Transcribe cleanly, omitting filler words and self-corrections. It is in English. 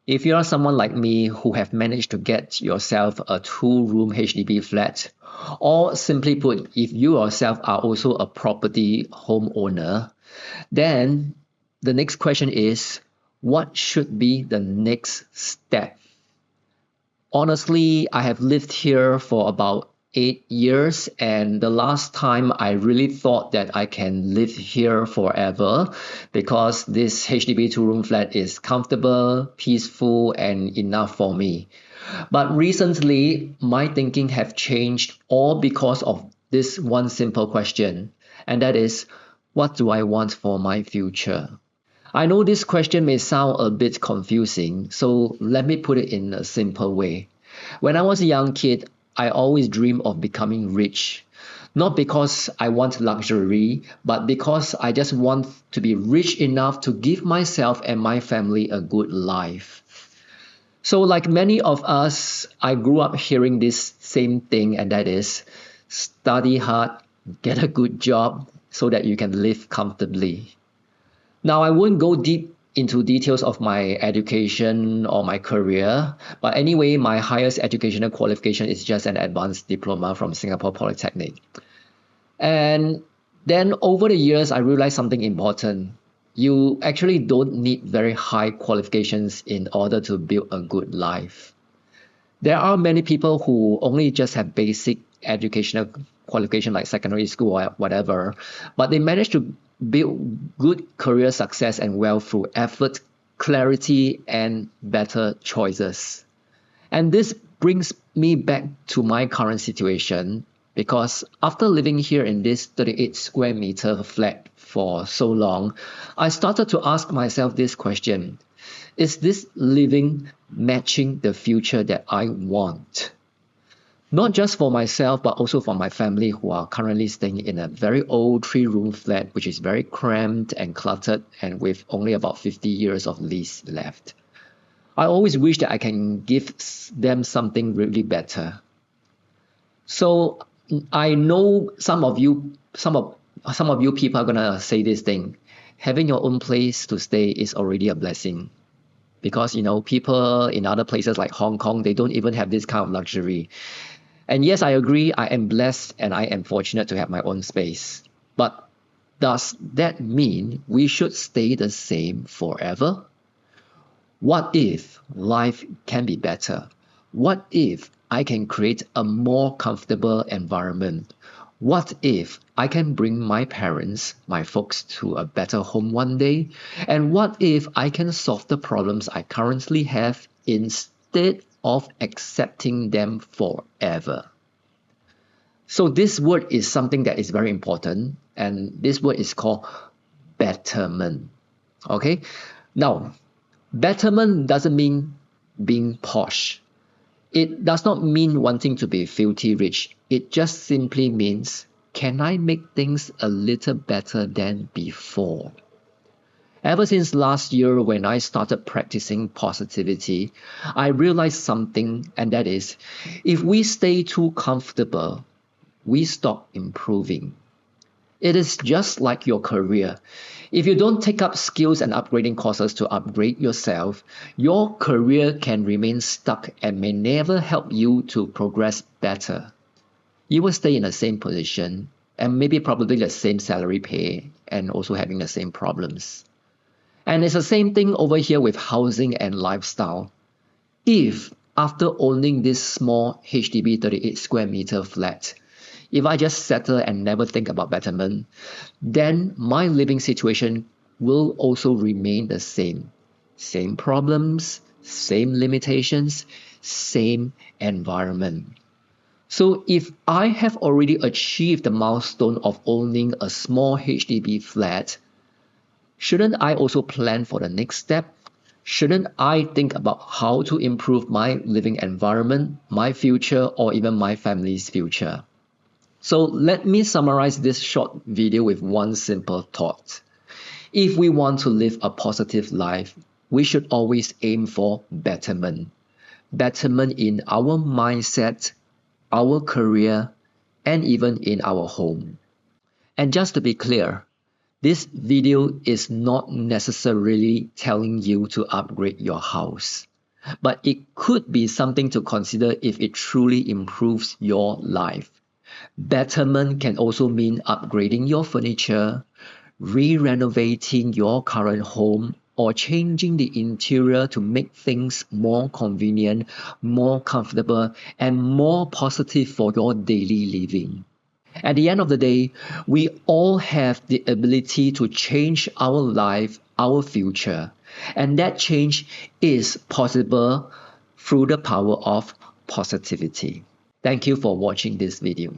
If you are someone like me who have managed to get yourself a 2-room HDB flat, or simply put, if you yourself are also a property homeowner, then the next question is, what should be the next step? Honestly, I have lived here for about 8 years, and the last time I really thought that I can live here forever because this HDB 2-room flat is comfortable, peaceful, and enough for me. But recently, my thinking have changed all because of this one simple question, and that is, what do I want for my future? I know this question may sound a bit confusing, so let me put it in a simple way. When I was a young kid, I always dreamed of becoming rich. Not because I want luxury, but because I just want to be rich enough to give myself and my family a good life. So, like many of us, I grew up hearing this same thing, and that is study hard, get a good job so that you can live comfortably. Now, I won't go deep into details of my education or my career, but anyway, my highest educational qualification is just an advanced diploma from Singapore Polytechnic. And then over the years, I realized something important. You actually don't need very high qualifications in order to build a good life. There are many people who only just have basic educational qualification like secondary school or whatever, but they manage to build good career success and wealth through effort, clarity, and better choices. And this brings me back to my current situation because after living here in this 38 square meter flat for so long, I started to ask myself this question. Is this living matching the future that I want? Not just for myself, but also for my family who are currently staying in a very old 3-room flat, which is very cramped and cluttered and with only about 50 years of lease left. I always wish that I can give them something really better. So I know some of you people are gonna say this thing. Having your own place to stay is already a blessing. Because people in other places like Hong Kong, they don't even have this kind of luxury. And yes, I agree, I am blessed and I am fortunate to have my own space. But does that mean we should stay the same forever? What if life can be better? What if I can create a more comfortable environment? What if I can bring my parents, my folks, to a better home one day? And what if I can solve the problems I currently have instead of accepting them forever? So this word is something that is very important, and this word is called betterment. Okay? Now, betterment doesn't mean being posh. It does not mean wanting to be filthy rich. It just simply means, can I make things a little better than before? Ever since last year when I started practicing positivity, I realized something, and that is, if we stay too comfortable, we stop improving. It is just like your career. If you don't take up skills and upgrading courses to upgrade yourself, your career can remain stuck and may never help you to progress better. You will stay in the same position and maybe probably the same salary pay and also having the same problems. And it's the same thing over here with housing and lifestyle. If after owning this small HDB 38 square meter flat, if I just settle and never think about betterment, then my living situation will also remain the same. Same problems, same limitations, same environment. So if I have already achieved the milestone of owning a small HDB flat, shouldn't I also plan for the next step? Shouldn't I think about how to improve my living environment, my future, or even my family's future? So let me summarize this short video with one simple thought. If we want to live a positive life, we should always aim for betterment. Betterment in our mindset, our career, and even in our home. And just to be clear, this video is not necessarily telling you to upgrade your house. but it could be something to consider if it truly improves your life. Betterment can also mean upgrading your furniture, re-renovating your current home, or changing the interior to make things more convenient, more comfortable, and more positive for your daily living. At the end of the day, we all have the ability to change our life, our future, and that change is possible through the power of positivity. Thank you for watching this video.